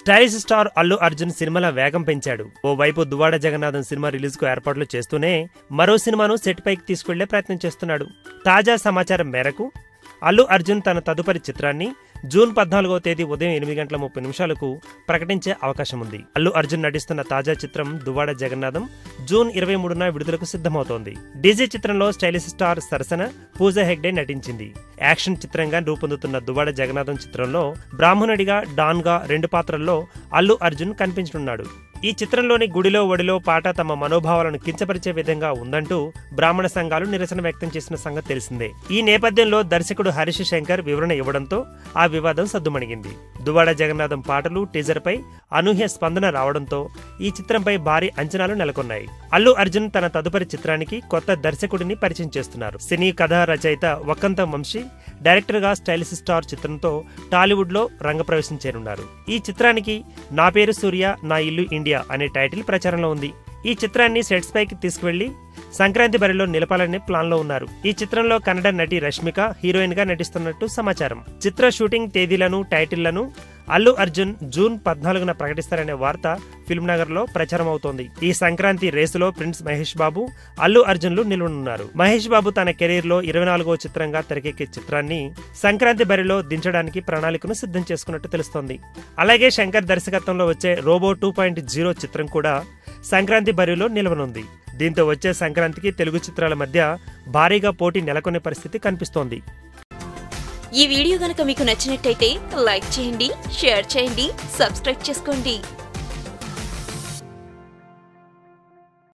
Stylish star Allu Arjun సినిమాల వేగం పెంచాడు. ఓవైపు దువ్వాడ జగన్నాథం సినిమా రిలీజ్ కు ఏర్పాట్లు చేస్తూనే మరో సినిమాను సెట్ పైకి తీసుకెళ్లే ప్రయత్నం చేస్తున్నాడు. తాజా సమాచారం మేరకు అల్లు అర్జున్ తన తదుపరి చిత్రాన్ని జూన్ 14వ తేదీ ఉదయం 8:30 ప్రకటించే అవకాశం ఉంది. అల్లు అర్జున్ నటిస్తున్న తాజా చిత్రం దువ్వాడ జగన్నాథం జూన్ 23న విడుదలకు సిద్ధమవుతోంది. డీజే చిత్రంలో స్టైలిష్ స్టార్ సరసన పూజా హెగ్డే నటించింది. యాక్షన్ చిత్రంగా రూపొందుతున్న దువ్వాడ జగన్నాథం చిత్రంలో బ్రాహ్మణుడిగా, డాన్ గా 2 పాత్రల్లో అల్లు అర్జున్ కనిపించనున్నాడు. ఈ చిత్రంలోని గుడిలో ఒడిలో పాట తమ మనోభావాలను కించపరిచే విధంగా ఉందంటూ బ్రాహ్మణ సంఘాలు నిరసన వ్యక్తం చేసిన సంగతి తెలిసిందే. ఈ నేపథ్యంలో దర్శకుడు హరీష్ శంకర్ వివరణ ఇవ్వడంతో ఆ వివాదం సద్దుమణిగింది. దువ్వాడ జగన్నాథం పాటలు, టీజర్ పై అనూహ్య స్పందన రావడంతో ఈ చిత్రంపై భారీ అంచనాలు నెలకొన్నాయి. అల్లు అర్జున్ తన తదుపరి చిత్రానికి కొత్త దర్శకుడిని పరిచయం చేస్తున్నారు. సినీ కథా రచయిత వక్కంతం వంశీ డైరెక్టర్ గా స్టైలిష్ స్టార్ చిత్రంతో టాలీవుడ్ లో రంగప్రవేశం చేరున్నారు. ఈ చిత్రానికి నా పేరు సూర్య, నా ఇల్లు ఇండియా అనే టైటిల్ ప్రచారంలో ఉంది. ఈ చిత్రాన్ని సెట్స్ పైకి తీసుకువెళ్లి సంక్రాంతి బరిలో నిలపాలనే ప్లాన్ లో ఉన్నారు. ఈ చిత్రంలో కన్నడ నటి రష్మిక హీరోయిన్ గా నటిస్తున్నట్టు సమాచారం. చిత్ర షూటింగ్ తేదీలను, టైటిళ్లను అల్లు అర్జున్ జూన్ 14న ప్రకటిస్తారనే వార్త ఫిల్మ్ నగర్ లో ప్రచారం అవుతోంది. ఈ సంక్రాంతి రేసులో ప్రిన్స్ మహేష్ బాబు, అల్లు అర్జున్లు నిలవనున్నారు. మహేష్ బాబు తన కెరీర్ లో 24వ చిత్రంగా తెరకెక్కే చిత్రాన్ని సంక్రాంతి బరిలో దించడానికి ప్రణాళికను సిద్ధం చేసుకున్నట్టు తెలుస్తోంది. అలాగే శంకర్ దర్శకత్వంలో వచ్చే రోబో 2.0 చిత్రం కూడా సంక్రాంతి బరిలో నిలవనుంది. దీంతో వచ్చే సంక్రాంతికి తెలుగు చిత్రాల మధ్య భారీగా పోటీ నెలకొనే పరిస్థితి కనిపిస్తోంది. ఈ వీడియో గనుక మీకు నచ్చినట్టయితే లైక్ చేయండి, షేర్ చేయండి, సబ్స్క్రైబ్ చేసుకోండి.